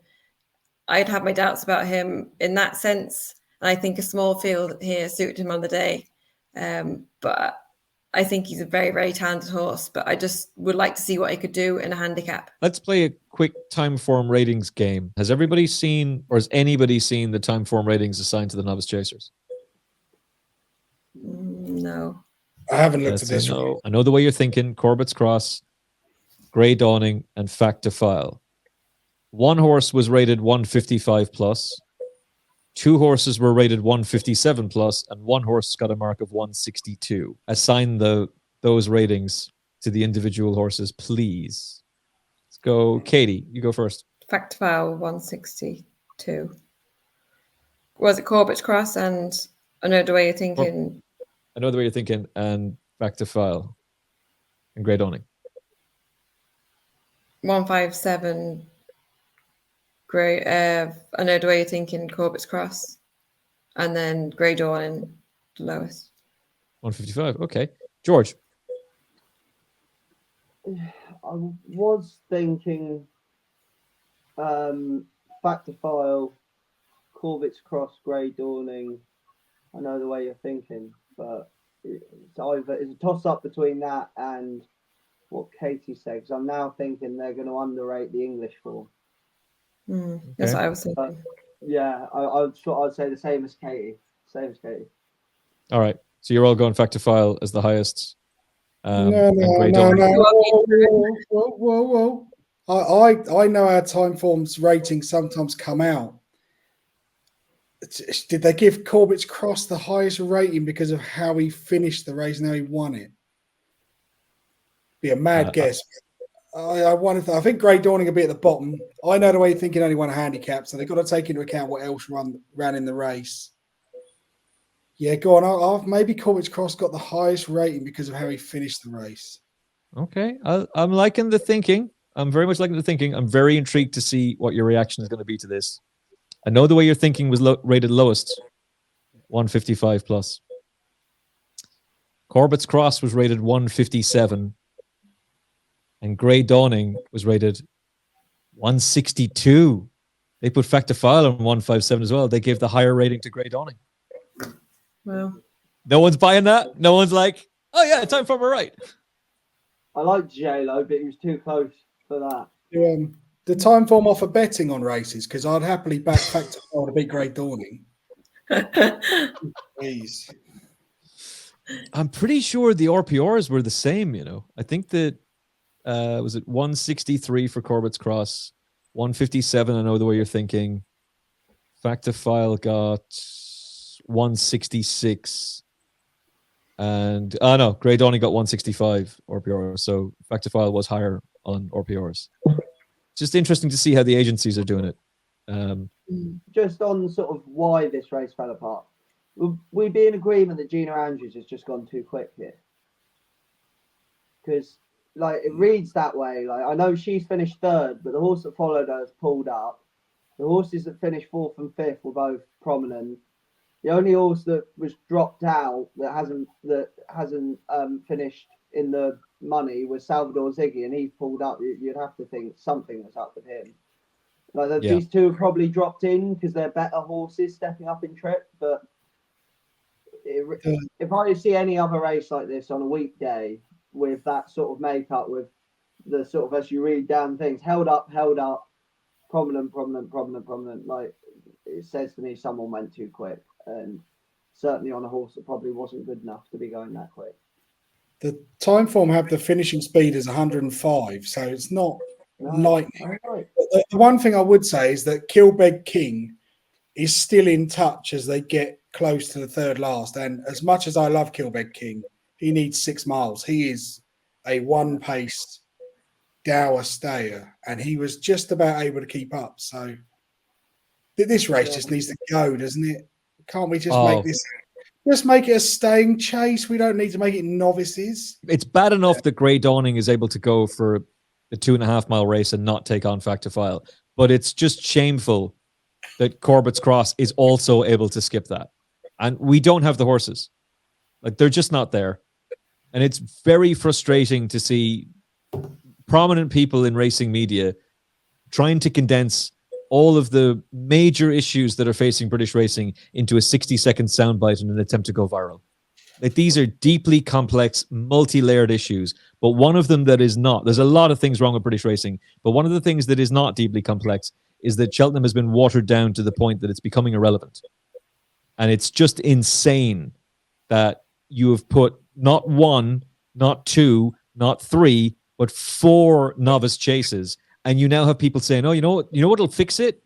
I'd have my doubts about him in that sense. And I think a small field here suited him on the day. But I think he's a very, very talented horse. But I just would like to see what he could do in a handicap. Let's play a quick time form ratings game. Has everybody seen, or has anybody seen the time form ratings assigned to the Novice Chasers? No. I haven't looked That's at this. a no. I know the way you're thinking. Corbett's Cross, Grey Dawning, and Facile. One horse was rated 155 plus. Two horses were rated 157 plus, and one horse got a mark of 162. Assign those ratings to the individual horses, please. Let's go, Katie. You go first. Facile 162. Was it Corbett's Cross and I know the way you're thinking? I know the way you're thinking, and Facile and Grey Dawning. 157. Great. I know the way you're thinking, Corbett's Cross, and then Grey Dawning, the lowest. 155. Okay, George. I was thinking Facile, Corbett's Cross, Grey Dawning. I know the way you're thinking, but it's a toss up between that and what Katie said. Because I'm now thinking they're going to underrate the English form. That's what I was thinking. Yeah, I'd say the same as Katie. All right. So you're all going Facile as the highest. No. Whoa. I know how time forms ratings sometimes come out. Did they give Corbett's Cross the highest rating because of how he finished the race and how he won it? Be a mad guess. I think Grey Dawning will be at the bottom. I know the way you're thinking only won a handicap, so they've got to take into account what else ran in the race. Yeah, go on. Maybe Corbett's Cross got the highest rating because of how he finished the race. Okay. I'm liking the thinking. I'm very much liking the thinking. I'm very intrigued to see what your reaction is going to be to this. I know the way you're thinking was rated lowest, 155 plus. Corbett's Cross was rated 157. And Grey Dawning was rated 162. They put Facile on 157 as well. They gave the higher rating to Grey Dawning. Well, no one's buying that. No one's like, oh yeah, time for we're right. I like Djelo, but he was too close for that. The time form offer betting on races because I'd happily back Facile to beat Grey Dawning. Please. I'm pretty sure the RPRs were the same. I think that. Was it 163 for Corbett's Cross, 157? I know the way you're thinking. Facile got 166, and no, Grey Dawning got 165 RPR. So Facile was higher on RPRs. Just interesting to see how the agencies are doing it. Just on sort of why this race fell apart, would we be in agreement that Gina Andrews has just gone too quick here? Because it reads that way. I know she's finished third, but the horse that followed her has pulled up. The horses that finished fourth and fifth were both prominent. The only horse that was dropped out that hasn't finished in the money was Salvador Ziggy, and he pulled up. You'd have to think something was up with him. These two probably dropped in because they're better horses stepping up in trip. But if I see any other race like this on a weekday, with that sort of makeup, with the sort of, as you read down things, held up, prominent. It says to me someone went too quick, and certainly on a horse that probably wasn't good enough to be going that quick. The time form have the finishing speed as 105, so it's not lightning. Right. The one thing I would say is that Kilbeg King is still in touch as they get close to the third last. And as much as I love Kilbeg King, he needs 6 miles. He is a one-pace dour stayer, and he was just about able to keep up. So this race just needs to go, doesn't it? Can't we just make this? Just make it a staying chase. We don't need to make it novices. It's bad enough that Grey Dawning is able to go for a 2.5 mile race and not take on Fact to File, but it's just shameful that Corbett's Cross is also able to skip that. And we don't have the horses. Like, they're just not there. And it's very frustrating to see prominent people in racing media trying to condense all of the major issues that are facing British racing into a 60-second soundbite in an attempt to go viral. Like, these are deeply complex, multi-layered issues, but one of them that is not, there's a lot of things wrong with British racing, but one of the things that is not deeply complex is that Cheltenham has been watered down to the point that it's becoming irrelevant. And it's just insane that you have put not 1, not 2, not 3, but 4 novice chases. And you now have people saying, oh, you know what'll fix it?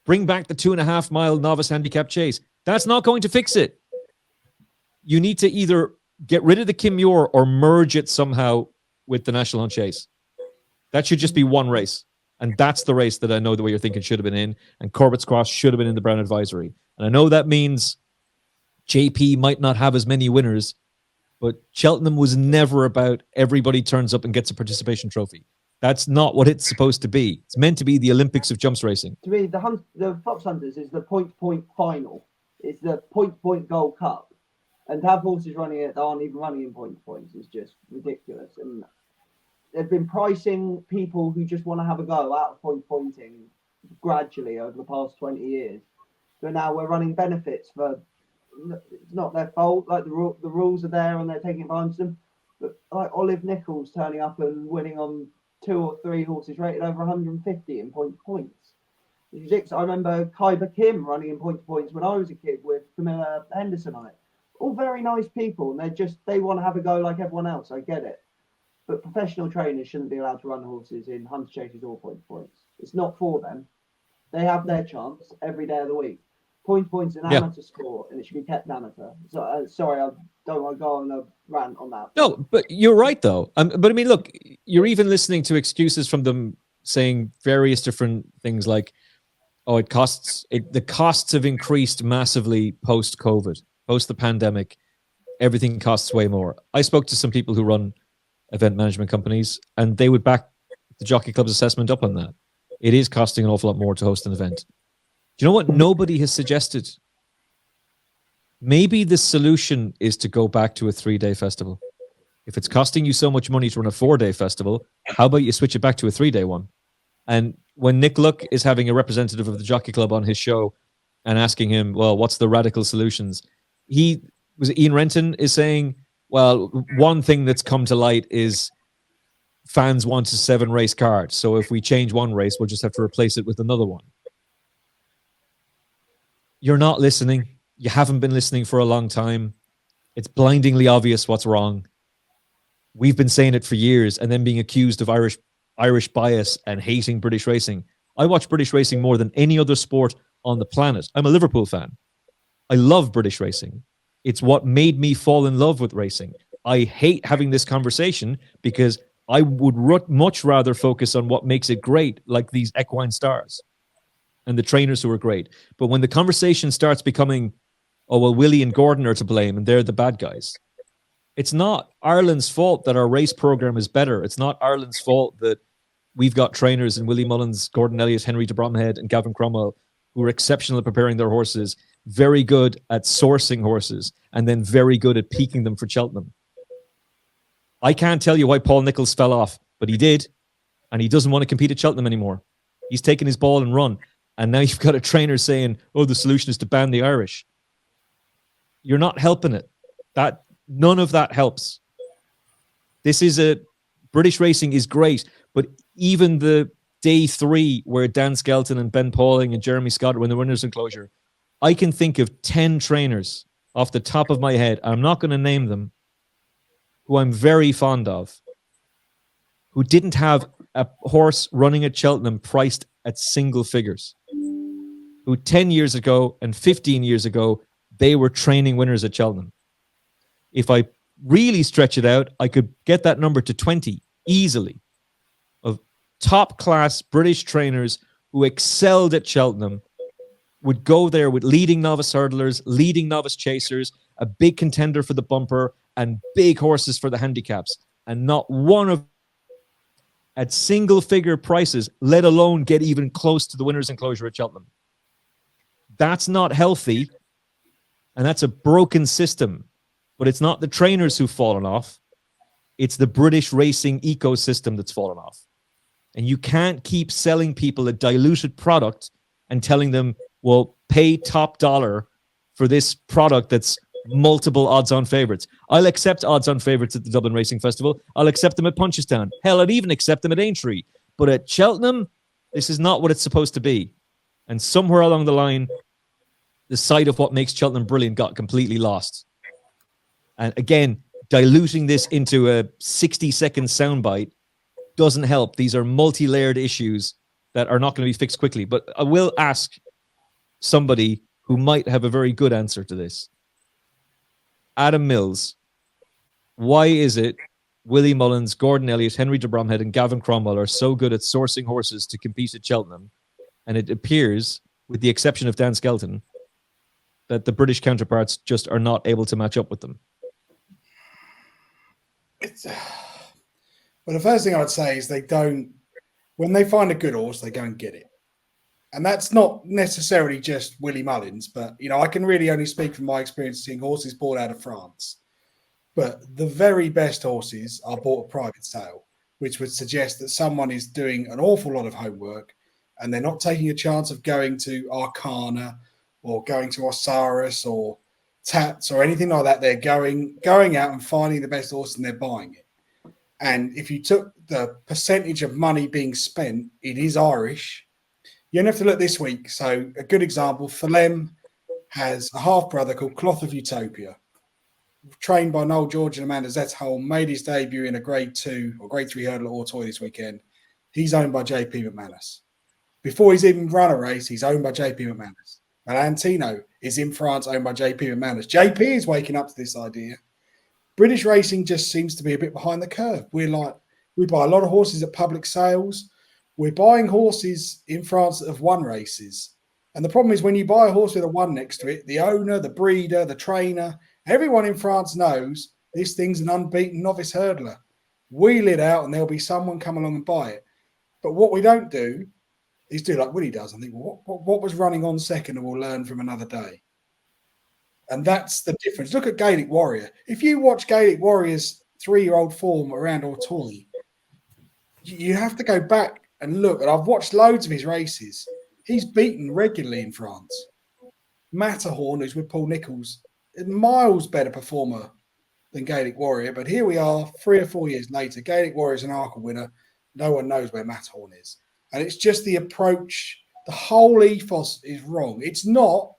Bring back the 2.5 mile novice handicap chase. That's not going to fix it. You need to either get rid of the Kim Muir or merge it somehow with the National Hunt Chase. That should just be one race. And that's the race that I know the way you're thinking should have been in. And Corbett's Cross should have been in the Brown Advisory. And I know that means JP might not have as many winners, but Cheltenham was never about everybody turns up and gets a participation trophy. That's not what it's supposed to be. It's meant to be the Olympics of jumps racing. To me, the Fox Hunters is the point final. It's the point Gold Cup. And to have horses running it that aren't even running in points is just ridiculous. And they've been pricing people who just want to have a go out of pointing gradually over the past 20 years. So now we're running benefits for, it's not their fault. Like, the rules are there and they're taking advantage of them. But like Olive Nichols turning up and winning on 2 or 3 horses rated over 150 in points. It's ridiculous. I remember Kyber Kim running in points when I was a kid with Camilla Henderson on it. All very nice people, and they want to have a go like everyone else. I get it. But professional trainers shouldn't be allowed to run horses in hunter chases or points. It's not for them. They have their chance every day of the week. Points in amateur sport, and it should be kept amateur. So sorry, I don't want to go on a rant on that. No, but you're right though. But I mean, look, you're even listening to excuses from them saying various different things like, "Oh, the costs have increased massively post-COVID, post the pandemic. Everything costs way more." I spoke to some people who run event management companies, and they would back the Jockey Club's assessment up on that. It is costing an awful lot more to host an event. Do you know what nobody has suggested? Maybe the solution is to go back to a 3-day festival. If it's costing you so much money to run a 4-day festival, how about you switch it back to a 3-day one? And when Nick Luck is having a representative of the Jockey Club on his show and asking him, well, what's the radical solutions? Ian Renton is saying, well, one thing that's come to light is fans want a 7-race card. So if we change one race, we'll just have to replace it with another one. You're not listening. You haven't been listening for a long time. It's blindingly obvious what's wrong. We've been saying it for years and then being accused of Irish bias and hating British racing. I watch British racing more than any other sport on the planet. I'm a Liverpool fan. I love British racing. It's what made me fall in love with racing. I hate having this conversation because I would much rather focus on what makes it great, like these equine stars and the trainers who are great. But when the conversation starts becoming, oh, well, Willie and Gordon are to blame and they're the bad guys. It's not Ireland's fault that our race program is better. It's not Ireland's fault that we've got trainers in Willie Mullins, Gordon Elliott, Henry de Bromhead, and Gavin Cromwell who are exceptional at preparing their horses, very good at sourcing horses, and then very good at peaking them for Cheltenham. I can't tell you why Paul Nicholls fell off, but he did, and he doesn't want to compete at Cheltenham anymore. He's taken his ball and run, and now you've got a trainer saying, oh, the solution is to ban the Irish. You're not helping it. None of that helps. British racing is great, but even the day 3 where Dan Skelton and Ben Pauling and Jeremy Scott were in the winners' enclosure, I can think of 10 trainers off the top of my head, I'm not going to name them, who I'm very fond of, who didn't have a horse running at Cheltenham priced at single figures, who 10 years ago and 15 years ago they were training winners at Cheltenham. If I really stretch it out, I could get that number to 20 easily of top-class British trainers who excelled at Cheltenham, would go there with leading novice hurdlers, leading novice chasers, a big contender for the bumper, and big horses for the handicaps. And not one of at single-figure prices, let alone get even close to the winner's enclosure at Cheltenham. That's not healthy, and that's a broken system. But it's not the trainers who've fallen off. It's the British racing ecosystem that's fallen off. And you can't keep selling people a diluted product and telling them, well, pay top dollar for this product that's multiple odds-on favourites. I'll accept odds-on favourites at the Dublin Racing Festival. I'll accept them at Punchestown. Hell, I'd even accept them at Aintree. But at Cheltenham, this is not what it's supposed to be. And somewhere along the line, the sight of what makes Cheltenham brilliant got completely lost. And again, diluting this into a 60-second soundbite doesn't help. These are multi-layered issues that are not going to be fixed quickly. But I will ask somebody who might have a very good answer to this. Adam Mills, why is it Willie Mullins, Gordon Elliott, Henry de Bromhead, and Gavin Cromwell are so good at sourcing horses to compete at Cheltenham? And it appears, with the exception of Dan Skelton, that the British counterparts just are not able to match up with them. Well, the first thing I would say is they don't, when they find a good horse, they go and get it. And that's not necessarily just Willie Mullins, but, you know, I can really only speak from my experience seeing horses bought out of France. But the very best horses are bought at private sale, which would suggest that someone is doing an awful lot of homework and they're not taking a chance of going to Arcana or going to Osiris or Tats or anything like that. They're going out and finding the best horse and they're buying it. And if you took the percentage of money being spent, it is Irish. You only have to look this week. So a good example, Fulham has a half-brother called Cloth of Utopia, trained by Noel George and Amanda Zetholm, made his debut in a Grade 2 or Grade 3 hurdle at Auteuil this weekend. He's owned by JP McManus. Before he's even run a race, he's owned by JP McManus. Valentino is in France, owned by JP McManus. JP is waking up to this idea. British racing just seems to be a bit behind the curve. We buy a lot of horses at public sales. We're buying horses in France that have won races. And the problem is when you buy a horse with a 1 next to it, the owner, the breeder, the trainer, everyone in France knows this thing's an unbeaten novice hurdler. Wheel it out and there'll be someone come along and buy it. But what we don't do is do like Willie does and think, well, what was running on second, and we'll learn from another day. And that's the difference. Look at Gaelic Warrior. If you watch Gaelic Warrior's 3-year-old form around Auteuil, you have to go back and look. And I've watched loads of his races. He's beaten regularly in France. Matterhorn, who's with Paul Nicholls, is a miles better performer than Gaelic Warrior. But here we are, 3 or 4 years later. Gaelic Warrior is an Arkle winner. No one knows where Matterhorn is. And it's just the approach. The whole ethos is wrong. It's not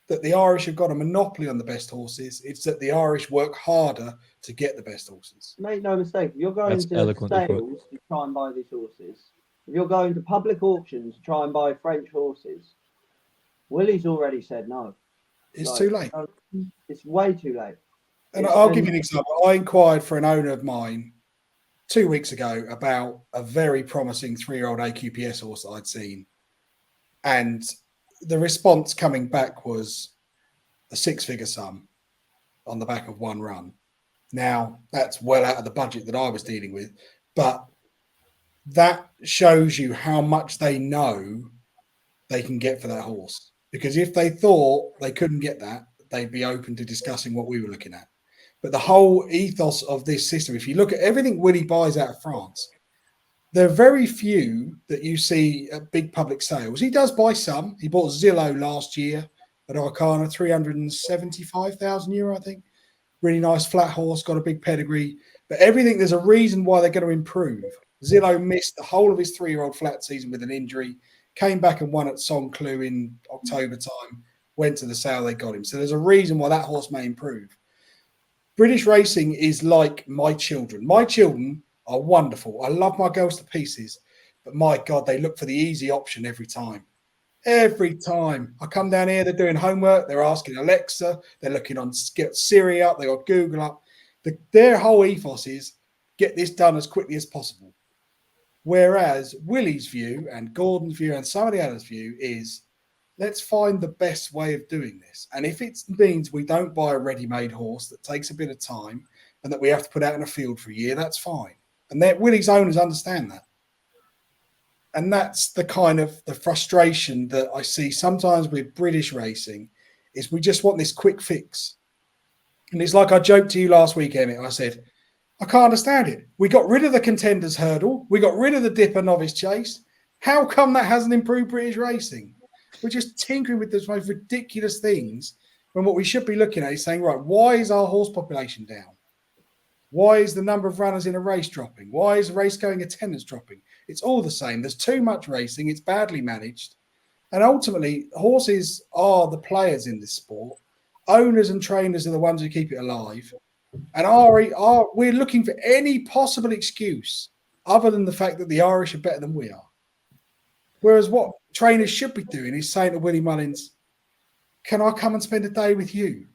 that the Irish have got a monopoly on the best horses. It's that the Irish work harder to get the best horses. Make no mistake, if you're going to sales to try and buy these horses, if you're going to public auctions to try and buy French horses, Willie's already said no. It's too late. It's way too late. And I'll give you an example. I inquired for an owner of mine 2 weeks ago about a very promising 3-year-old AQPS horse that I'd seen. And the response coming back was a 6-figure sum on the back of 1 run. Now, that's well out of the budget that I was dealing with, but that shows you how much they know they can get for that horse. Because if they thought they couldn't get that, they'd be open to discussing what we were looking at. But the whole ethos of this system, if you look at everything Willie buys out of France, there are very few that you see at big public sales. He does buy some. He bought Djelo last year at Arcana, €375,000, I think. Really nice flat horse, got a big pedigree. But everything, there's a reason why they're going to improve. Djelo missed the whole of his 3-year-old flat season with an injury, came back and won at Saint-Cloud in October time, went to the sale, they got him. So there's a reason why that horse may improve. British racing is like my children. My children are wonderful. I love my girls to pieces, but my God, they look for the easy option every time. Every time I come down here, they're doing homework. They're asking Alexa. They're looking on, get Siri up. They got Google up. Their whole ethos is get this done as quickly as possible. Whereas Willie's view and Gordon's view and some of the others' view is let's find the best way of doing this. And if it means we don't buy a ready-made horse that takes a bit of time and that we have to put out in a field for a year, that's fine. And Willie's owners understand that. And that's the kind of the frustration that I see sometimes with British racing is we just want this quick fix. And it's like I joked to you last week, Emmet. I said, I can't understand it. We got rid of the contenders hurdle. We got rid of the dipper novice chase. How come that hasn't improved British racing? We're just tinkering with those most ridiculous things when what we should be looking at is saying, right, why is our horse population down? Why is the number of runners in a race dropping? Why is race going attendance dropping? It's all the same. There's too much racing. It's badly managed. And ultimately, horses are the players in this sport. Owners and trainers are the ones who keep it alive. And we're looking for any possible excuse other than the fact that the Irish are better than we are. Whereas what trainers should be doing is saying to Willie Mullins, can I come and spend a day with you?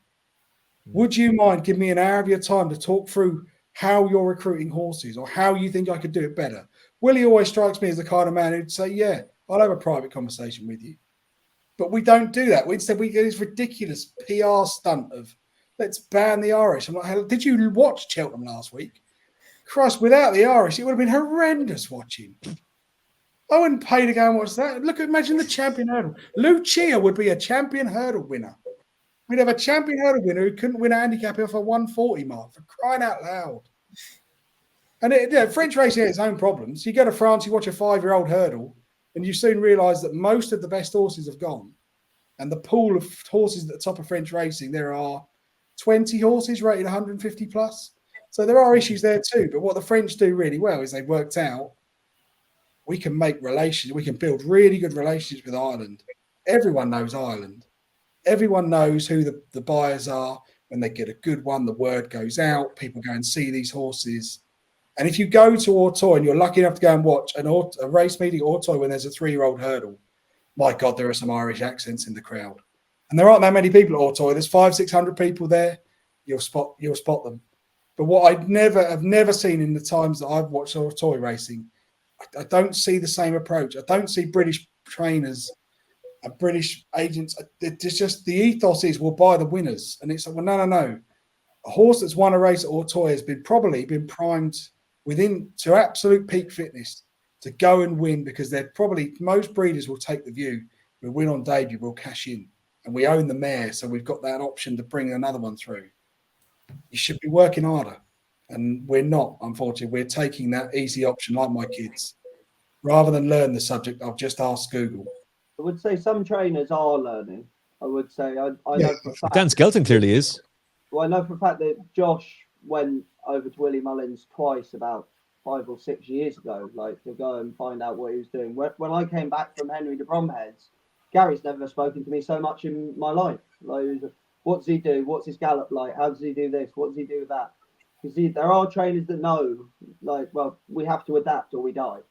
Would you mind giving me an hour of your time to talk through how you're recruiting horses or how you think I could do it better? Willie always strikes me as the kind of man who'd say, yeah, I'll have a private conversation with you. But we don't do that. Instead, we get this ridiculous PR stunt of let's ban the Irish. I'm like, did you watch Cheltenham last week? Christ, without the Irish, it would have been horrendous watching. I wouldn't pay to go and watch that. Imagine the champion hurdle. Lucia would be a champion hurdle winner. We'd have a champion hurdle winner who couldn't win a handicap off a 140 mark, for crying out loud. And French racing has its own problems. You go to France, you watch a 5-year-old hurdle, and you soon realise that most of the best horses have gone. And the pool of horses at the top of French racing, there are 20 horses rated 150 plus. So there are issues there too. But what the French do really well is they've worked out we can make relations. We can build really good relationships with Ireland. Everyone knows Ireland. Everyone knows who the buyers are. When they get a good one, the word goes out. People go and see these horses. And if you go to Auteuil and you're lucky enough to go and watch a race meeting at Auteuil when there's a 3-year-old hurdle, my God, there are some Irish accents in the crowd. And there aren't that many people at Auteuil. There's 500-600 people there. You'll spot them. But what have never seen in the times that I've watched Auteuil racing, I don't see the same approach. I don't see British trainers and British agents. It's just the ethos is we'll buy the winners. And it's like, well, no. A horse that's won a race at Auteuil has probably been primed to absolute peak fitness to go and win, because they're probably, most breeders will take the view, we'll win on debut, we'll cash in. And we own the mare, so we've got that option to bring another one through. You should be working harder. And we're not, unfortunately. We're taking that easy option like my kids. Rather than learn the subject, I've just asked Google. I would say some trainers are learning. I would say, I know for a fact. Dan Skelton clearly is. Well, I know for a fact that Josh went over to Willie Mullins twice about 5 or 6 years ago, like to go and find out what he was doing. When I came back from Henry de Bromhead's, Gary's never spoken to me so much in my life. Like, what does he do? What's his gallop like? How does he do this? What does he do with that? Because there are trainers that know, like, well, we have to adapt or we die.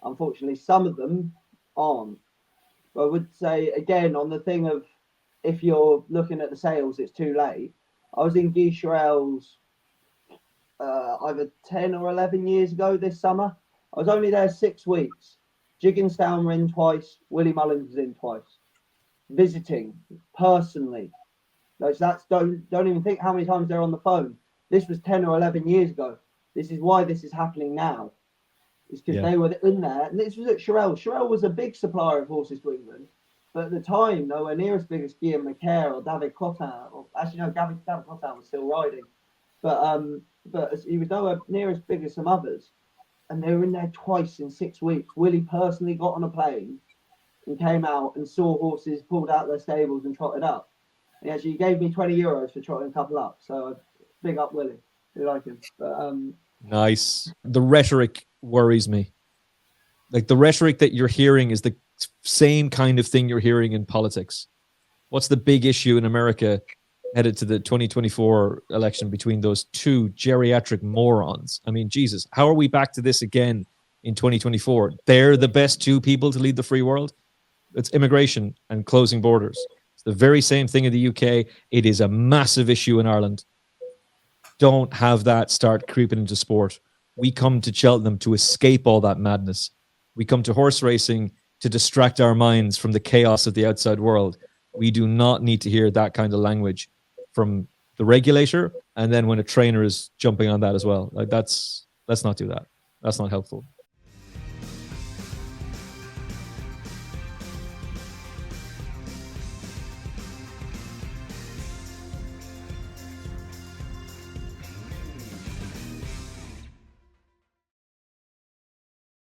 Unfortunately, some of them aren't. But I would say, again, on the thing of if you're looking at the sales, it's too late. I was in Guy Sherrill's either 10 or 11 years ago this summer. I was only there 6 weeks. Jigginstown were in twice. Willie Mullins was in twice. Visiting personally. Like, that's don't even think how many times they're on the phone. This was 10 or 11 years ago. This is why this is happening now. It's because they were in there. And this was at Sherrill. Sherrill was a big supplier of horses to England. But at the time, nowhere near as big as Guillaume Macaire or David Cotin. Or actually, no, David Cotin was still riding. But he was nowhere near as big as some others. And they were in there twice in 6 weeks. Willie personally got on a plane and came out and saw horses pulled out their stables and trotted up. And actually, he gave me €20 for trotting a couple up. So big up Willie. We like him. But, nice. The rhetoric worries me. Like, the rhetoric that you're hearing is the same kind of thing you're hearing in politics. What's the big issue in America headed to the 2024 election between those two geriatric morons? I mean, Jesus, how are we back to this again in 2024? They're the best two people to lead the free world. It's immigration and closing borders. It's the very same thing in the UK. It is a massive issue in Ireland. Don't have that start creeping into sport. We come to Cheltenham to escape all that madness. We come to horse racing to distract our minds from the chaos of the outside world. We do not need to hear that kind of language from the regulator, and then when a trainer is jumping on that as well. Like let's not do that. That's not helpful.